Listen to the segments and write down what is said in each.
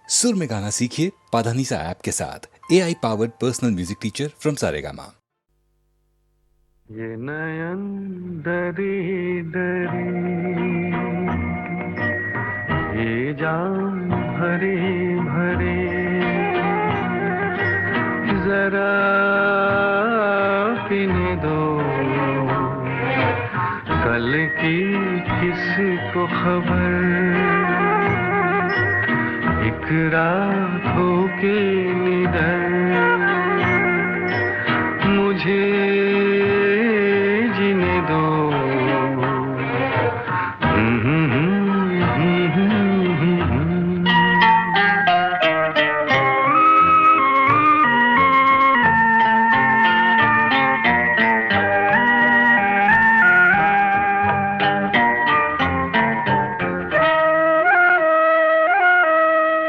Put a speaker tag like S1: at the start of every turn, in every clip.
S1: सुर में गाना सीखिए पाधानीसा ऐप के साथ। AI powered personal music teacher from Saregama.
S2: ये नयन डरी डरी, ये जान भरी भरी, जरा पीने दो कल की किसको खबर, एक रात हो के निडर मुझे जीने दो।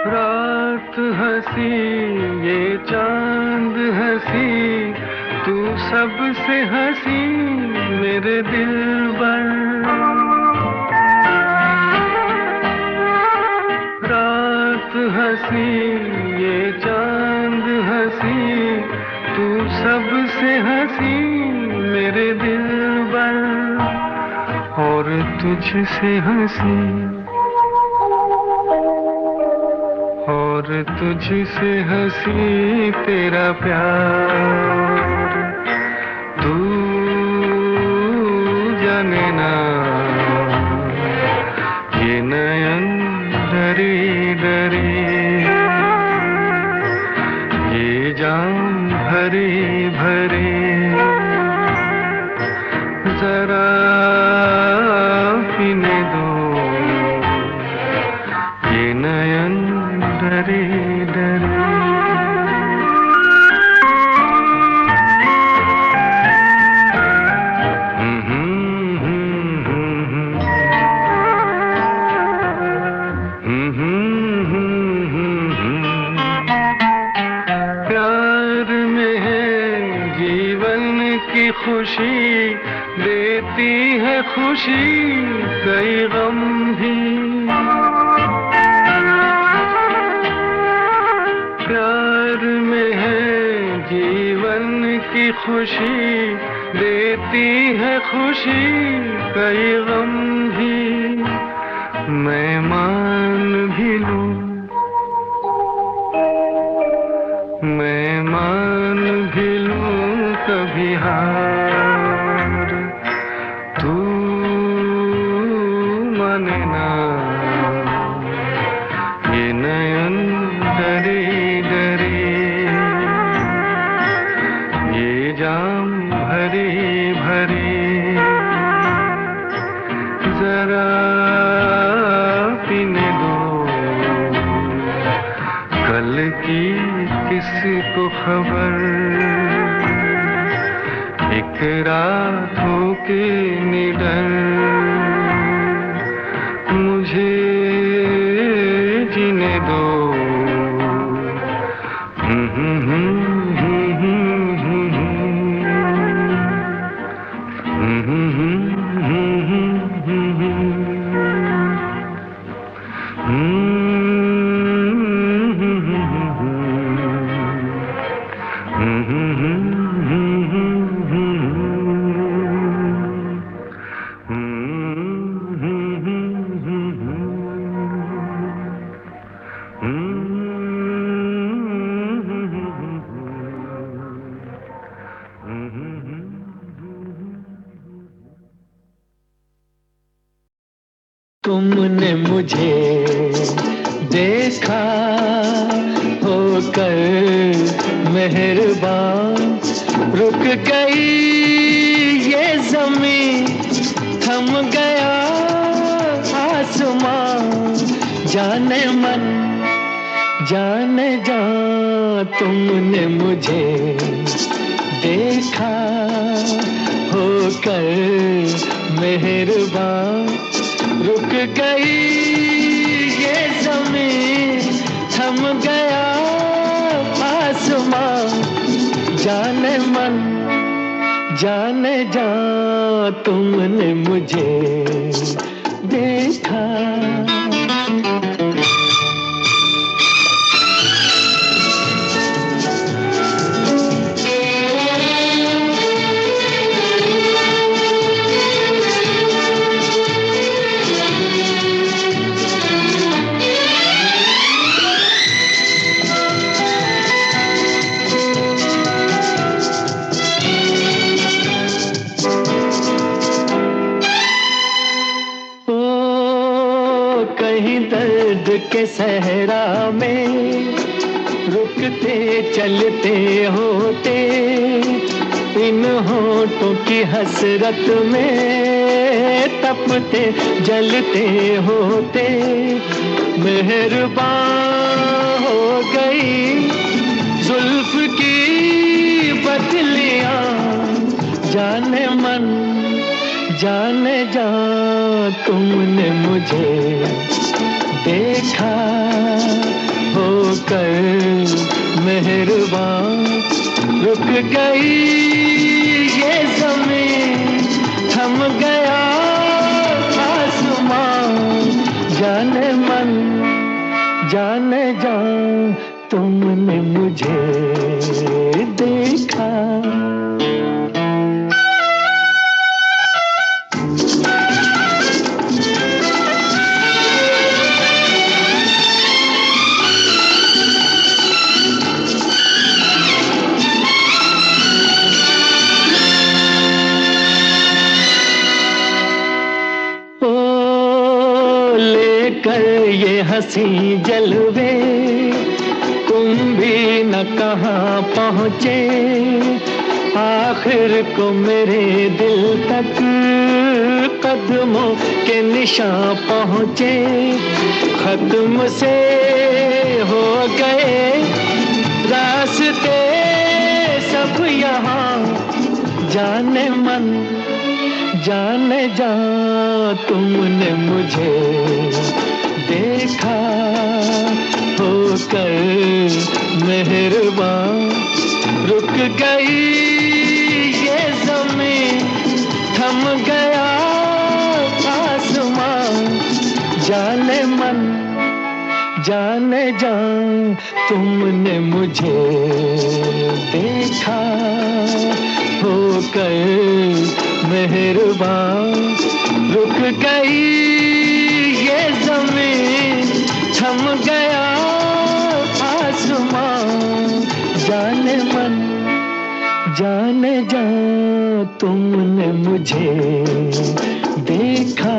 S2: रात हंसी ये चांद हंसी, तू सबसे हंसी मेरे दिल पर। रात हंसी ये चांद हंसी, तू सबसे हंसी मेरे दिल पर, और तुझसे हंसी और तुझसे हंसी तेरा प्यार। तू जाने ना ये नयन डरी डरी, ये जान भरी भरी, जरा पीने दो ये नयन डरी डरी। प्यार में है जीवन की खुशी, देती है खुशी कई गम भी। प्यार में है जीवन की खुशी, देती है खुशी कई गम भी। मैं मान भी लूं, मैं मान भी लूं कभी हार, तू माने ना ये नयन डरी डरी, ये जाम भरी भरी, जरा पीने दो कल की किसको खबर, एक रात हो के निडर मुझे जीने दो।
S3: तुमने मुझे देखा होकर मेहरबान, रुक गई ये ज़मीं, थम गया आसमां, जाने मन जाने जा। तुमने मुझे देखा होकर मेहरबान, रुक गई ये ज़मीं, थम गया आसमां, जाने मन जाने जा। तुमने मुझे देखा। के सहरा में रुकते चलते होते, इन होठों की हसरत में तपते जलते होते, मेहरबान हो गई जुल्फ की बदलियां, जाने मन जाने जा तुमने मुझे देखा होकर मेहरबान, रुक गई ये ज़मीं, थम गया आसमां, जाने मन जाने जा तुमने मुझे देखा। ये हंसी जलवे तुम भी न कहाँ पहुँचे, आखिर को मेरे दिल तक कदमों के निशान पहुँचे, खत्म से हो गए रास्ते सब यहाँ, जाने मन जाने जा तुमने मुझे देखा होकर मेहरबान, रुक गई ये ज़मीं, थम गया आसमां, जाने मन जाने जा तुमने मुझे देखा होकर मेहरबान, रुक गई ये ज़मीं, थम गया आसमां, जाने मन जाने जा तुमने मुझे देखा।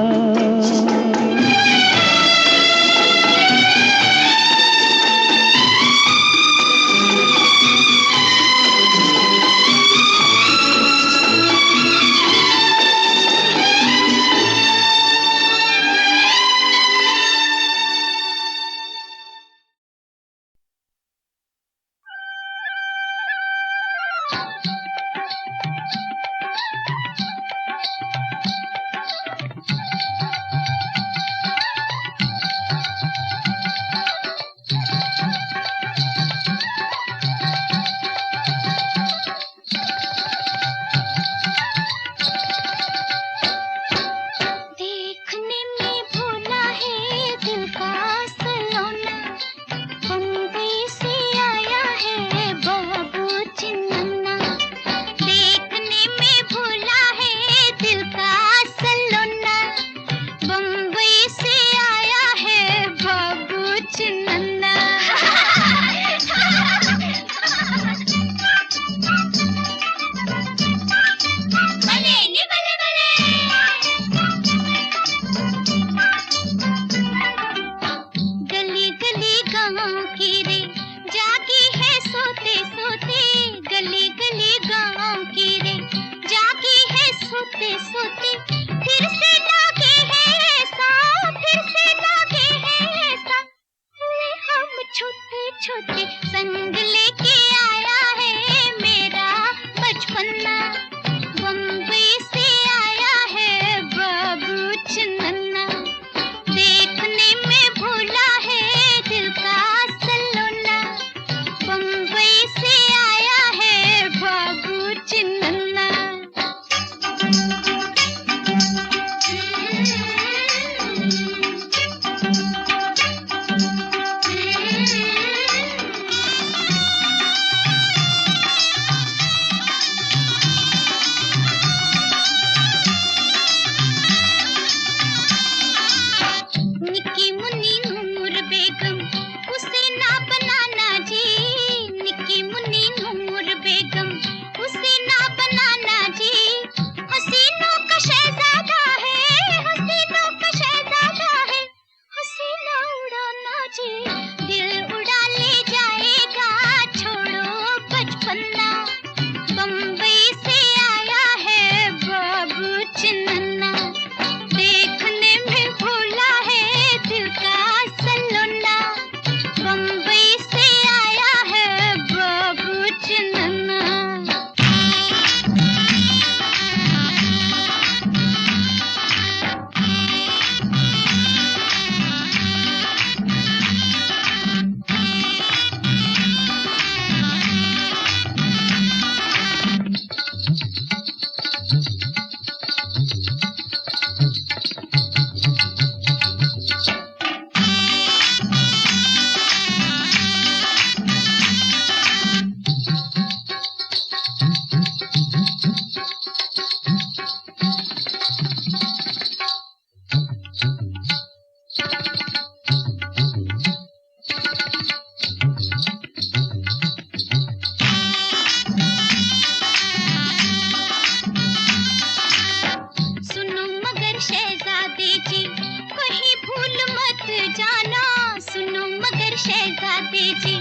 S4: बेची,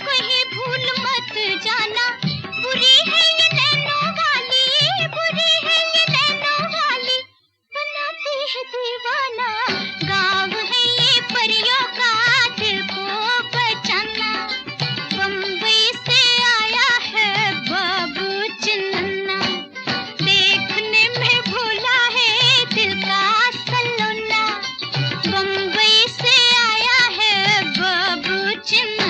S4: कहीं भूल मत जाना। बुरी है ये नैनों वाली, बुरी है ये नैनों वाली, बनाती है दीवाना। गाँव है ये परियों का, दिल को बचाना। बम्बई से आया है बाबू चन्ना, देखने में भोला है दिल का सलोना। बम्बई से आया है बाबू चन्ना।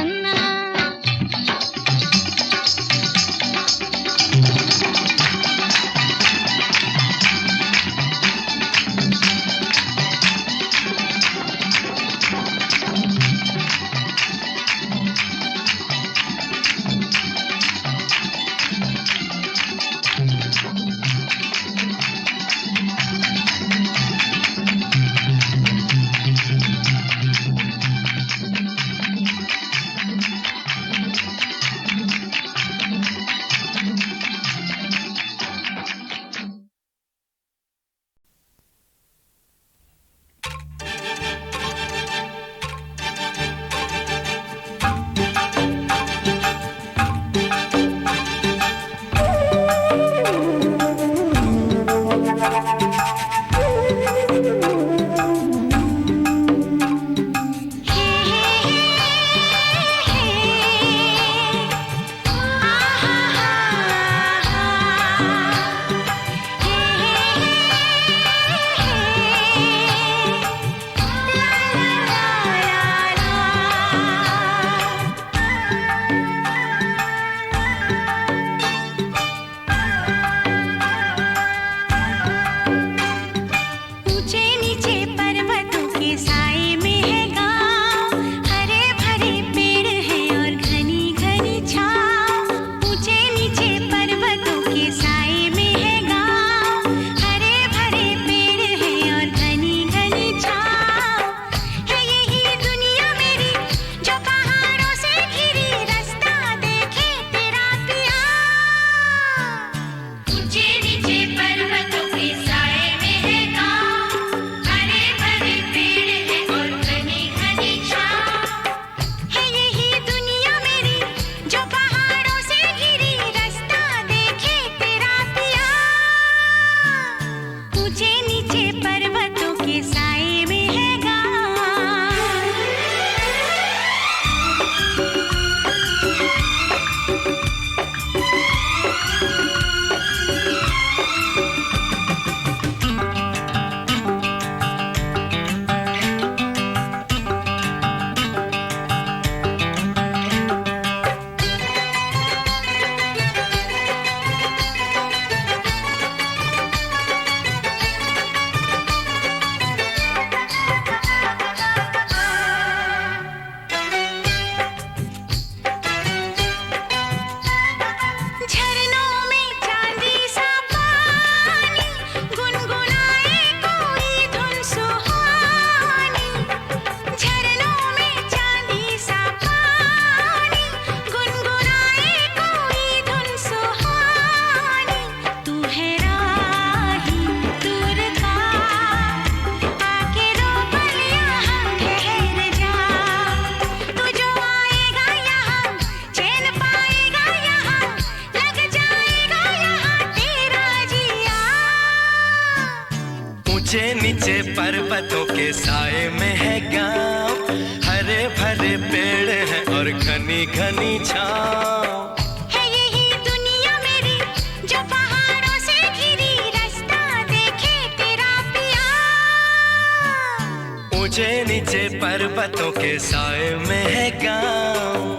S5: ऊंचे नीचे पर्वतों के साए में है गांव, हरे भरे पेड़ हैं और घनी घनी छांव।
S4: है यही दुनिया मेरी जो पहाड़ों से घिरी, रास्ता देखे तेरा पिया।
S5: ऊंचे नीचे पर्वतों के साए में है गांव।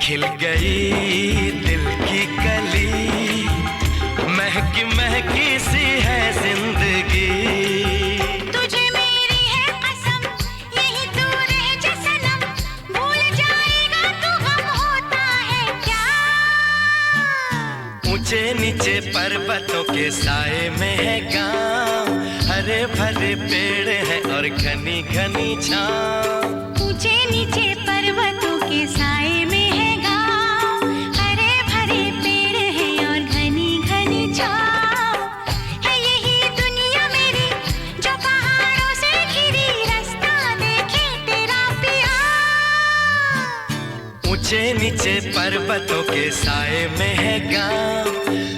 S5: खिल गई दिल की कली, महकी महकी सी है जिंदगी।
S4: तुझे मेरी है कसम, यही तू रह जा सनम, भूल जाएगा तू गम होता है क्या।
S5: ऊंचे नीचे पर्वतों के साए में है गाँव, हरे भरे पेड़ हैं और घनी घनी छाँव।
S4: ऊंचे नीचे पर्वतों के साए में है गाँव, हरे भरे पेड़ हैं और घनी घनी छाँव। है यही दुनिया मेरी जो पहाड़ों से घिरी, रास्ता देखे तेरा पिया।
S5: ऊंचे नीचे पर्वतों के साए में है गाँव,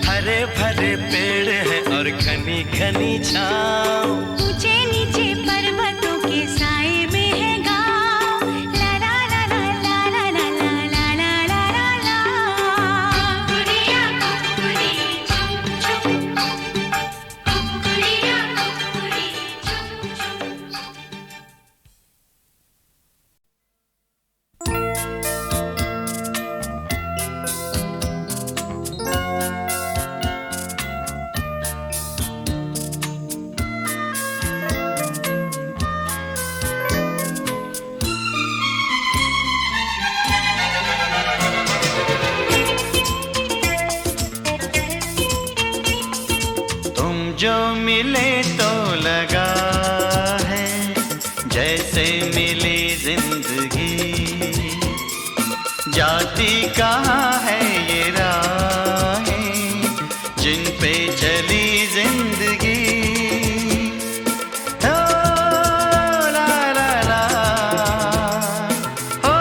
S5: हरे भरे पेड़ हैं और घनी घनी छाँव।
S4: ऊंचे नीचे पर्वतों के साए में है गाँव, ला ला ला ला ला ला ला ला ला ला ला। कुकुरिया कुकुरी चुप चुप, कुकुरिया कुकुरी चुप चुप।
S6: तुम जो मिले तो लगा है जैसे मिली जिंदगी, जाती कहाँ है ये राहें जिन पे चली जिंदगी। ओ ला ला ला, ओ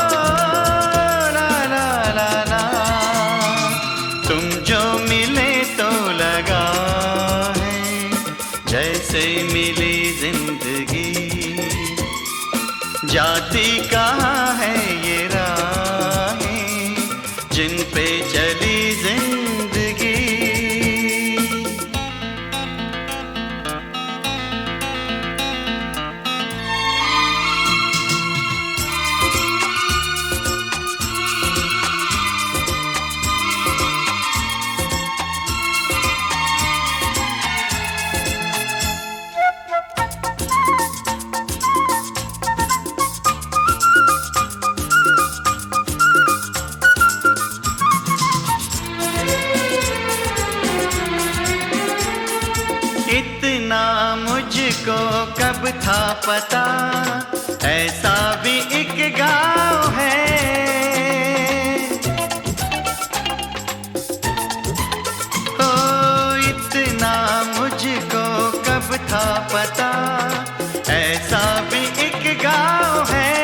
S6: ला ला ला ला, तुम जो मिले तो लगा जैसे मिली जिंदगी, जाती कहाँ है ये राहें जिन पे चली जिंदगी। इतना मुझको कब था पता, ऐसा भी एक गाँव है। ओ इतना मुझको कब था पता, ऐसा भी एक गाँव है।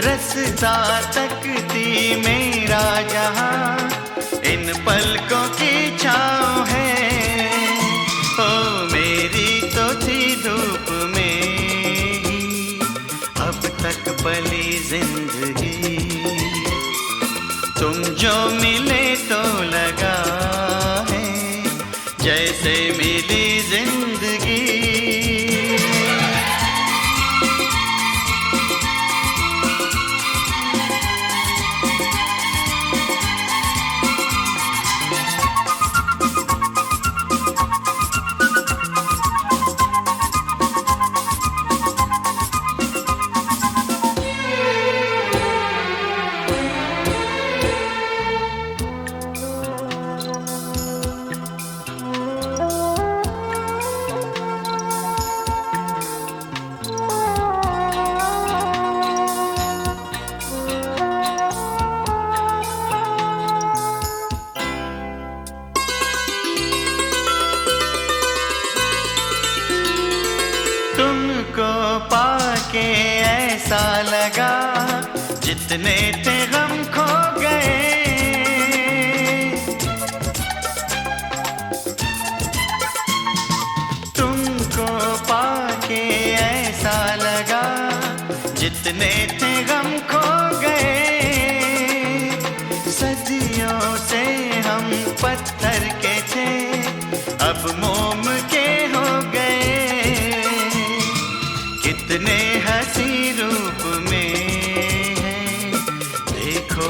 S6: रस्ता तकती मेरा जहाँ इन पलकों की छाँव है। ओ मेरी तो थी धूप में ही अब तक पली जिंदगी, तुम जो मिले तो लगा है जैसे मिली जिंदगी। तुमको पाके ऐसा लगा जितने थे गम खो गए। तुमको पाके ऐसा लगा जितने थे गम खो गए। सदियों से हम पत्थर के थे अब मोम के हो गए। कितने हंसी रूप में है देखो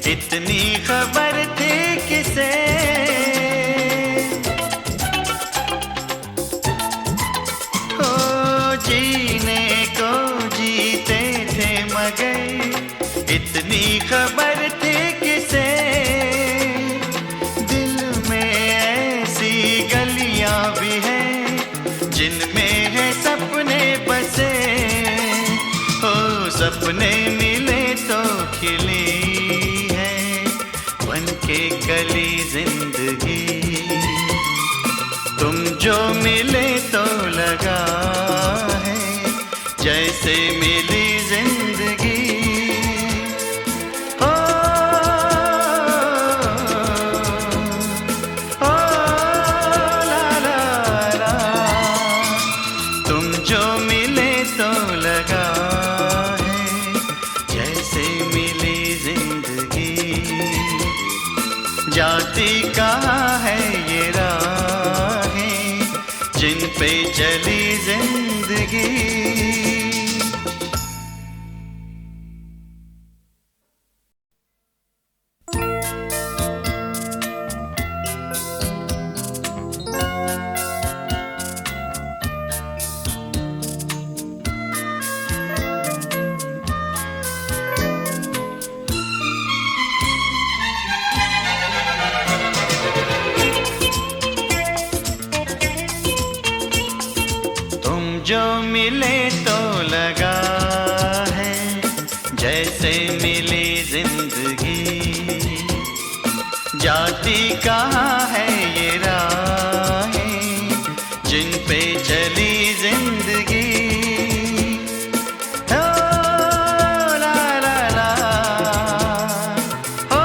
S6: इतनी खबर थी किसे, हो जीने को जीते थे मगर इतनी खबर थी किसे। दिल में ऐसी गलियां भी हैं जिनमें है सपने बसे, हो सपने मिले तो खिली है बनके कली जिंदगी। तुम जो मिले तो लगा है जैसे मिली जिंदगी। ओ, ओ, ला ला ला, तुम जो मिले तो लगा है जैसे मिली जिंदगी। जाती कहाँ है ये राहें जिन पे चली जिंदगी। जो मिले तो लगा है जैसे मिली जिंदगी। जाती कहाँ है ये राहें जिन पे चली जिंदगी। ओ ला ला ला, ओ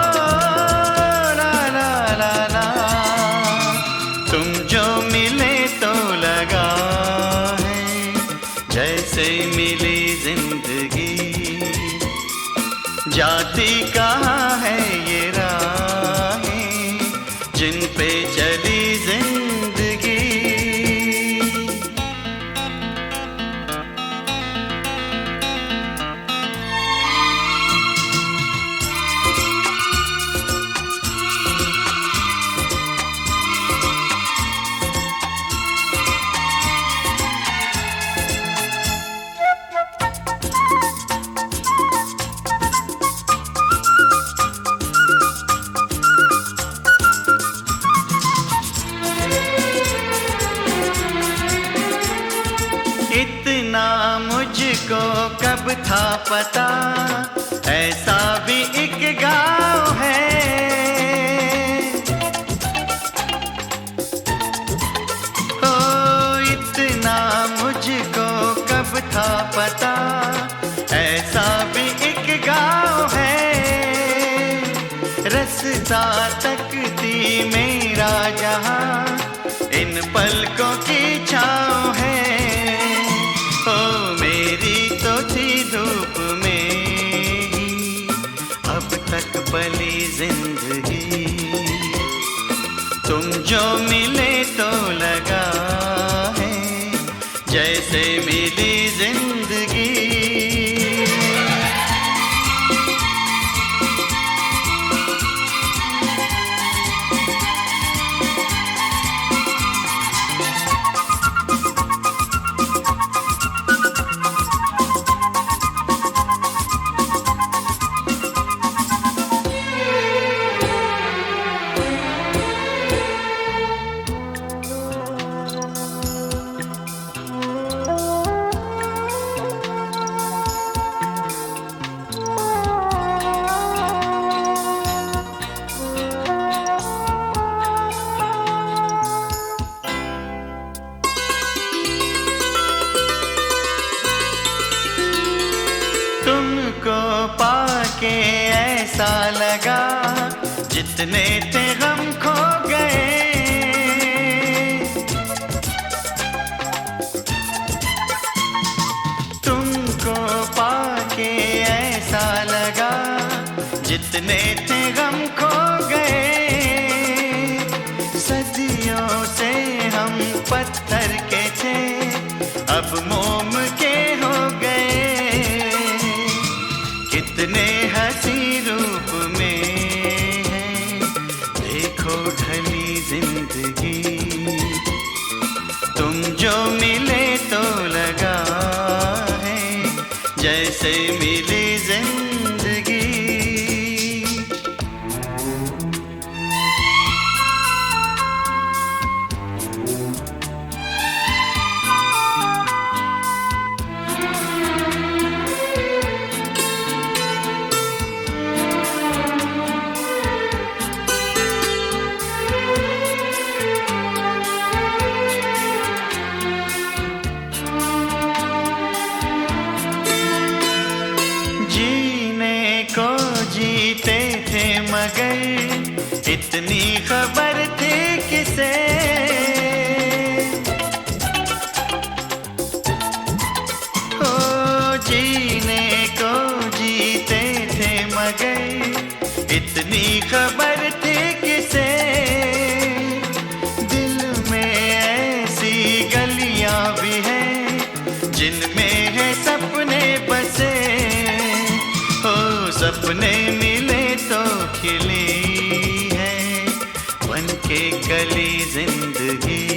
S6: ला ला ला ला, तुम जो मिले तो लगा जैसे मिली जिंदगी। जाती कहाँ है ये राहें जिन पे चली जिंदगी। इतना मुझको कब था पता ऐसा भी एक गाँव है। हो इतना मुझको कब था पता ऐसा भी एक गाँव है। रस्ता तकती मेरा जहाँ इन पलकों की छाँव है। ओ मेरी तो थी धूप में ही अब तक पली जिंदगी। तुम जो मिले तो लगा है जैसे मिली जिंदगी। तुमको पाके ऐसा लगा जितने थे गम खो गए। तुमको पाके ऐसा लगा जितने थे गम खो गए। सदियों से हम पत्थर के थे अब मोम के हो गए। कितने हंसी रूप में जिंदगी। तुम जो मिले तो लगा है जैसे मिली जिंदगी। जीते थे मगर इतनी खबर थी किसे, ओ जीने को जीते थे मगर इतनी खबर थी किसे। दिल में ऐसी गलियां भी हैं जिनमें है सपने बसे, सपने मिले तो खिली है बनके कली जिंदगी।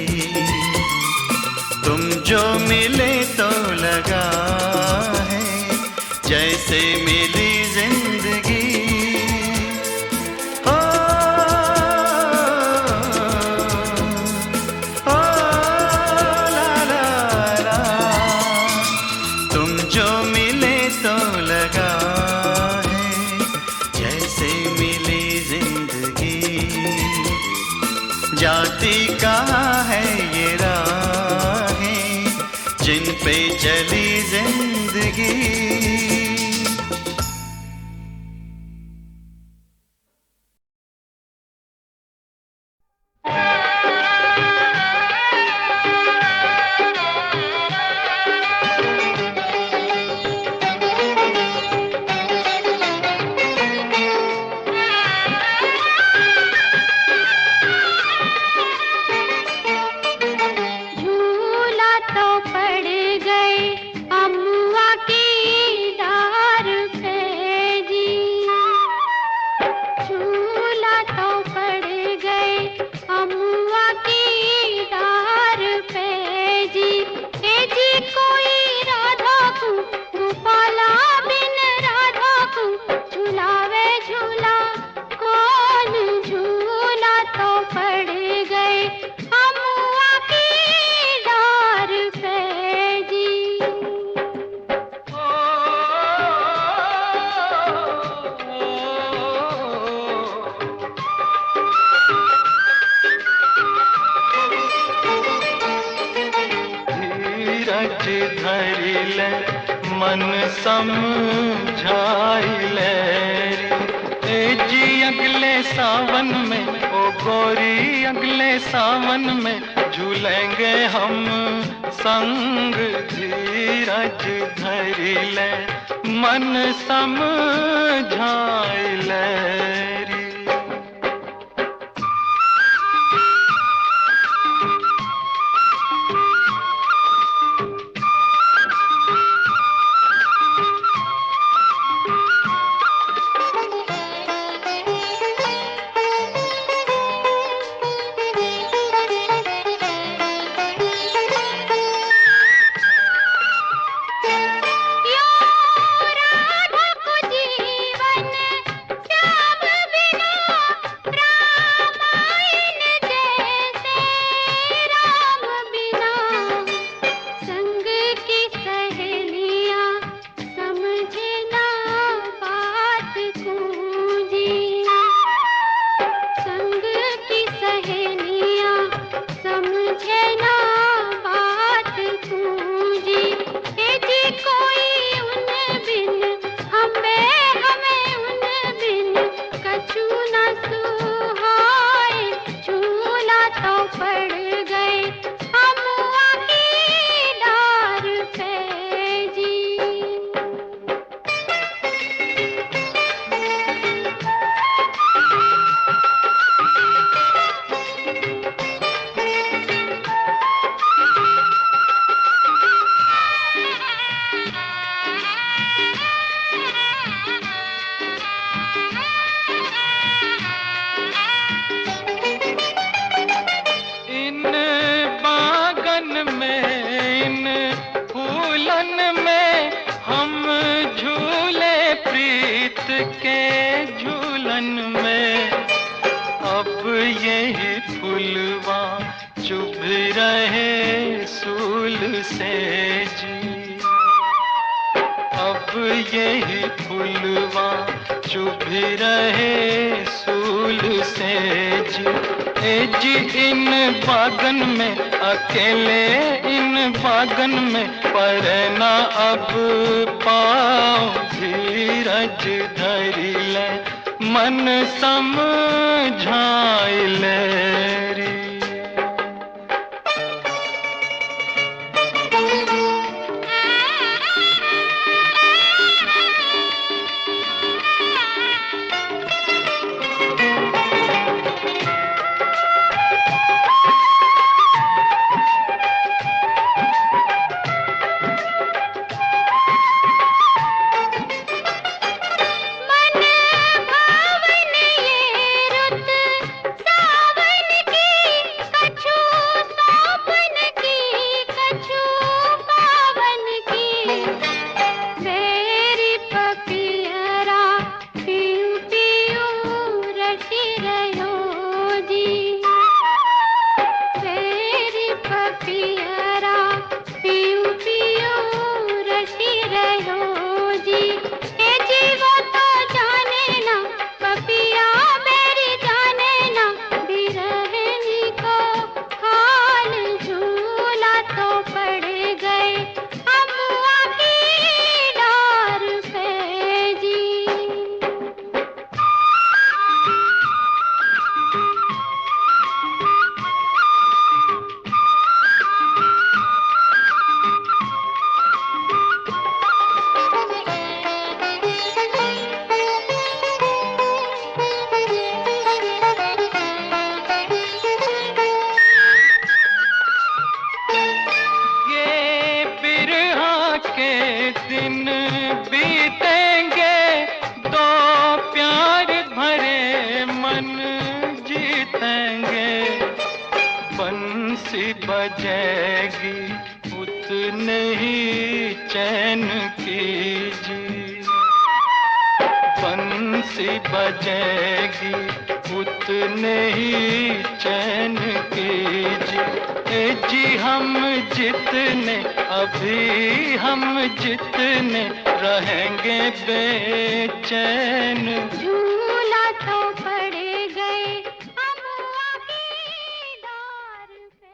S6: तुम जो मिले तो लगा है जैसे मिली जिंदगी। ओ, ओ, ला ला ला, तुम जो मिले तो लगा जाती कहाँ है ये राहें जिन पे चली जिंदगी। मन समझाई ले जी अगले सावन में, ओ गोरी अगले सावन में झूलेंगे हम संग। धीरज धरी ले मन समझाई ले।
S4: राधा को जीवन
S2: के झूलन में अब यही फुलवा चुभ रहे सूल से जी, अब यही फुलवा चुभ रहे सूल से जी। ए जी इन बागन में अकेले इन बागन में पर ना अब पाओ धीरज धरी ले मन समझाई ले री। बजेगी उतने ही चैन कीजिए, बंसी बजेगी उतने ही चैन कीजिए। ए जी हम जितने अभी हम जितने रहेंगे बेचैन,
S4: झूला तो पड़ गए हम आगे डार पे।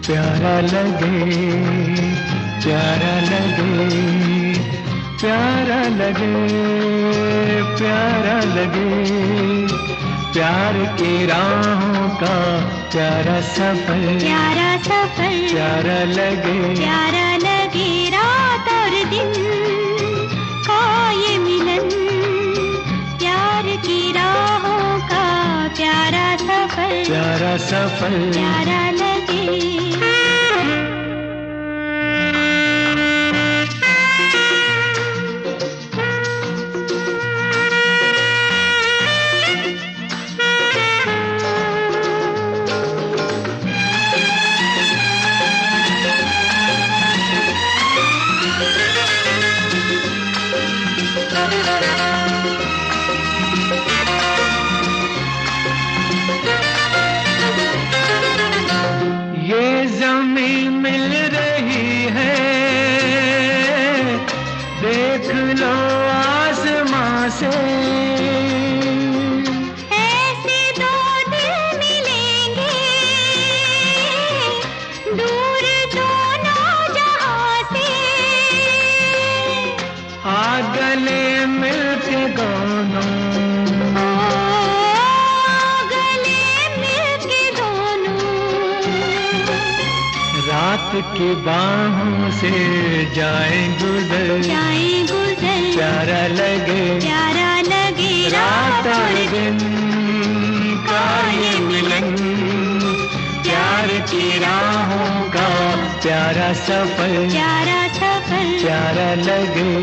S3: प्यारा लगे प्यारा लगे प्यारा लगे प्यारा लगे, प्यार की राहों का प्यारा सफर प्यारा लगे
S4: रात और दिन का ये मिलन, प्यार की राहों का प्यारा सफर प्यारा लगे।
S3: ये ज़मीं रात की बाहों से जाए गुजर प्यारा लगे रात और दिन का ये मिलन प्यार की राहों का प्यारा सफर प्यारा लगे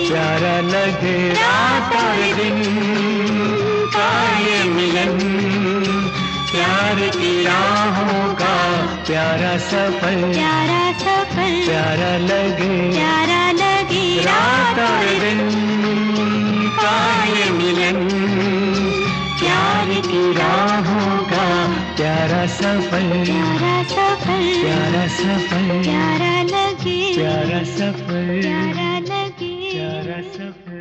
S3: प्यारा लगे रात और दिन का ये मिलन प्यार की राहों का प्यारा सफर प्यारा लगे रात और दिन का ये मिलन प्यार की राहों का प्यारा सफर प्यारा सफर प्यारा सफर प्यारा लगे प्यारा सफर प्यारा लगे प्यारा सफर।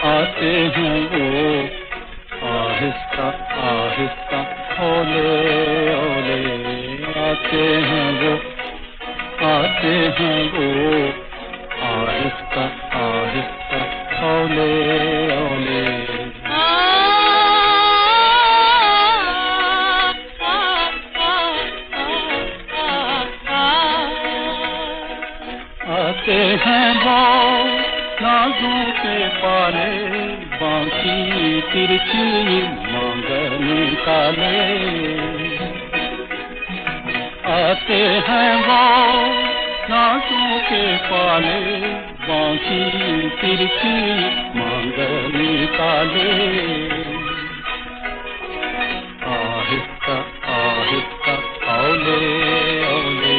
S2: आते हैं वो आहिस्ता आहिस्ता ओले ओले आते हैं वो आहिस्ता आहिस्ता ओले ओले आते हैं वो नाजों के पाले बांकी तिरछी मांगनी काले आते हैं वो नाजों के पाले बांकी तिरछी मांगनी काले आहिस्ता आहिस्ता ओले ओले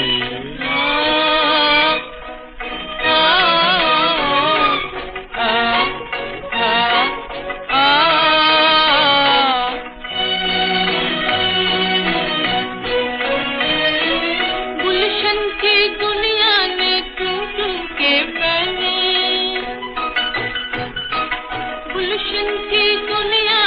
S4: गुलशन की दुनिया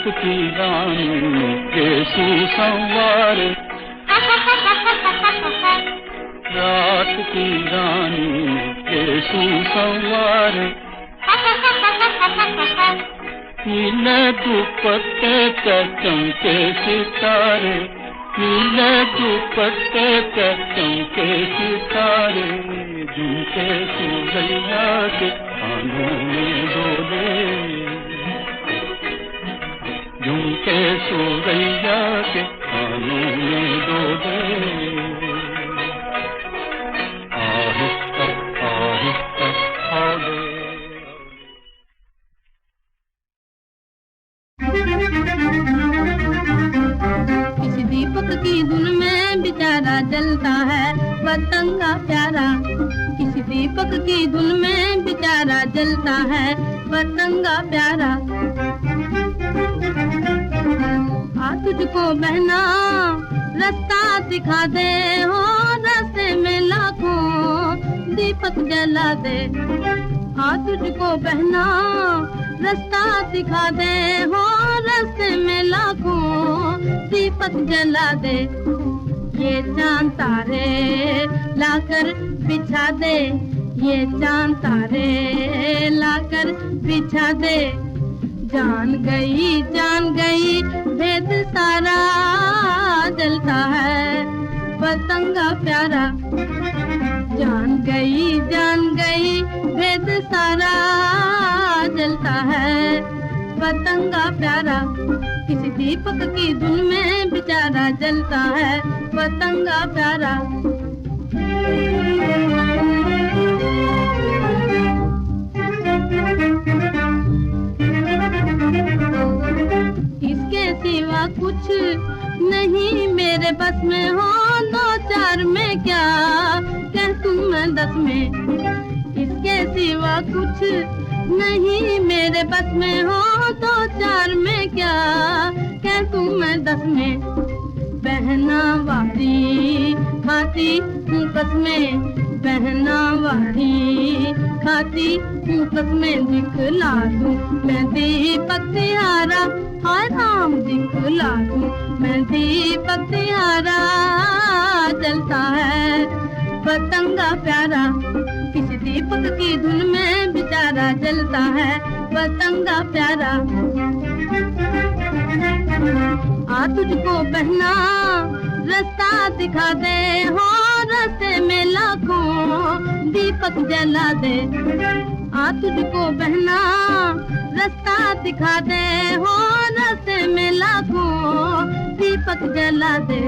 S2: की रानी ने केसू संवारे, रात की रानी ने केसू संवारे, नीले दुपट्टे पे चमके सितारे, नीले दुपट्टे पे चमके सितारे, झुमके सुरैया के कानों में डोले, झुमके सुरैया के कानों में डोले। आहिस्ता आहिस्ता हौले,
S7: किसी दीपक की धुन में बेचारा जलता है पतंगा प्यारा, किसी दीपक की धुन में बेचारा जलता है पतंगा प्यारा। आ तुझको बहना रास्ता दिखा दे, हो रास्ते में लाखों दीपक जला दे। आ तुझको बहना रास्ता दिखा दे, हो रास्ते में लाखों दीपक जला दे। ये चांद तारे लाकर बिछा दे, ये चांद तारे लाकर बिछा दे। जान गई भेद सारा जलता है पतंगा प्यारा। जान गई भेद सारा जलता है पतंगा प्यारा। किसी दीपक की धुन में बेचारा जलता है पतंगा प्यारा। इसके सिवा कुछ नहीं मेरे बस में, हो दो चार में क्या कह तुम मैं 10 में। इसके सिवा कुछ नहीं मेरे बस में, हो दो चार में क्या कह तुम मैं 10 में। बहना वाली खाती हूँ कसमें, बहना वाली खाती हूँ कसमें। दिखला दूँ मैं दीपक तिहारा, हाय राम दिखला दूँ मैं दीपक तिहारा। जलता है पतंगा प्यारा, किसी दीपक की धुन में बेचारा जलता है पतंगा प्यारा। आ तुझको बहना रास्ता दिखा दे, हो रास्ते में लाखों दीपक जला दे। आ तुझको बहना रास्ता दिखा दे, हो रास्ते में लाखों दीपक जला दे।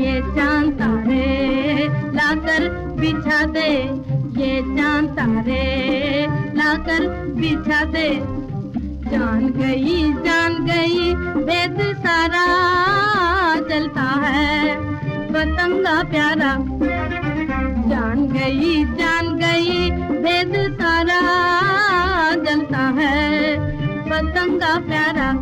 S7: ये चांद तारे लाकर बिछा दे, ये चांद तारे लाकर बिछा दे। जान गई भेद सारा जलता है पतंगा प्यारा। जान गई भेद सारा जलता है पतंगा प्यारा।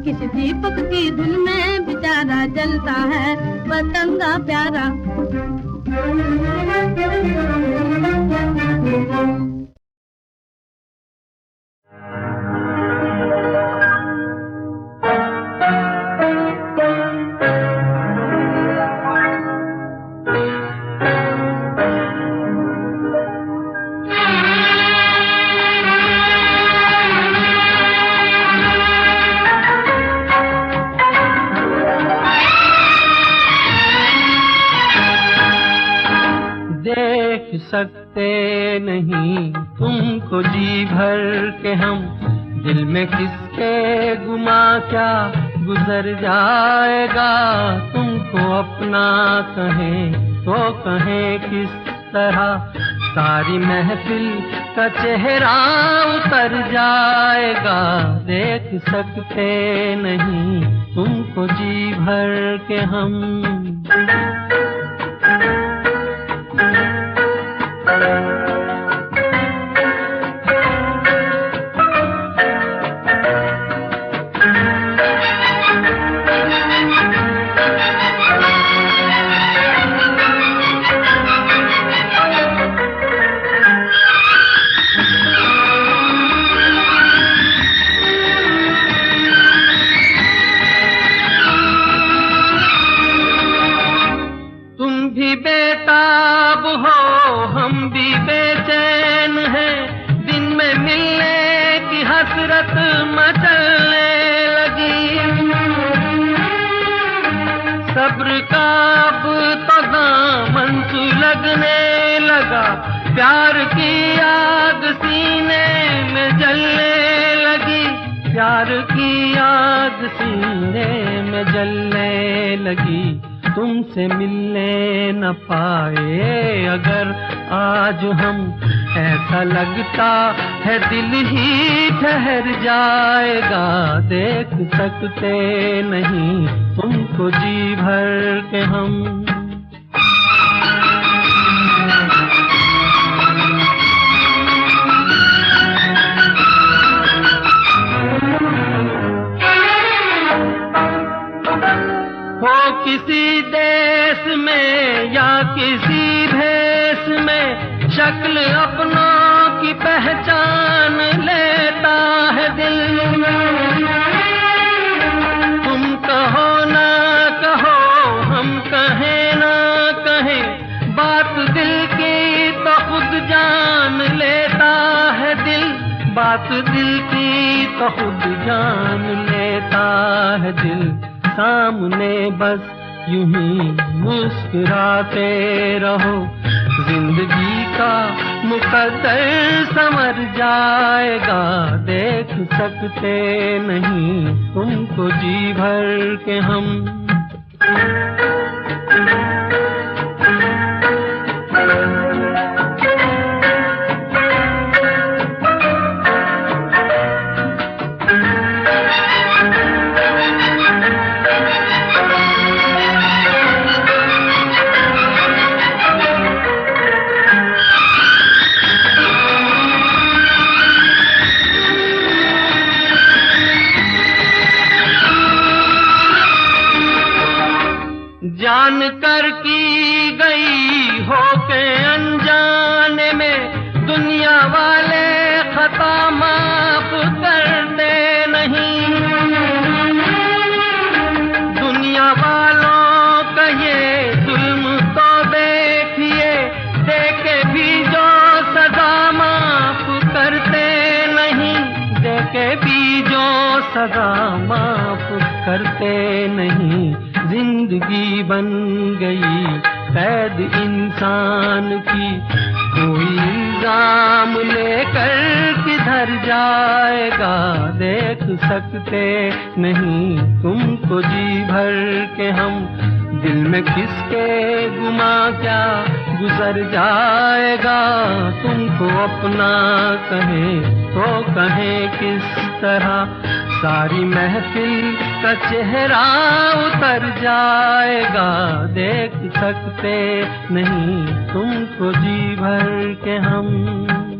S7: किसी दीपक की धुन में बेचारा जलता है पतंगा प्यारा।
S3: सकते नहीं तुमको जी भर के हम, दिल में किसके गुमा क्या गुजर जाएगा। तुमको अपना कहें तो कहें किस तरह, सारी महफिल का चेहरा उतर जाएगा। देख सकते नहीं तुमको जी भर के हम। मचलने लगी। सब्र का अब तो दामन सुलगने लगा, प्यार की आग सीने में जलने लगी, प्यार की आग सीने में जलने लगी। तुमसे मिलने न पाए अगर आज हम, ऐसा लगता है दिल ही ठहर जाएगा। देख सकते नहीं तुमको जी भर के हम। हो किसी देश में या किसी भेष में, शक्ल अपनों की पहचान लेता है दिल। तुम कहो ना कहो, हम कहें ना कहें, बात दिल की तो खुद जान लेता है दिल। बात दिल की तो खुद जान लेता है दिल। सामने बस यूं ही मुस्कुराते रहो, जिंदगी का मुकद्दर संवर जाएगा। देख सकते नहीं तुमको जी भर के हम। जान कर की गई हो के अनजाने में, दुनिया वाले खता माफ करते नहीं। दुनिया वालों का ये जुल्म तो देखिए, देखे भी जो सजा माफ करते नहीं। देखे भी जो सजा माफ करते नहीं। जिंदगी बन गई कैद इंसान की, कोई इल्जाम लेकर किधर जाएगा। देख सकते नहीं तुमको जी भर के हम। दिल में किसके गुमा क्या गुजर जाएगा। तुमको अपना कहें तो कहें किस तरह, सारी महफिल का चेहरा उतर जाएगा। देख सकते नहीं तुमको जी भर के हम।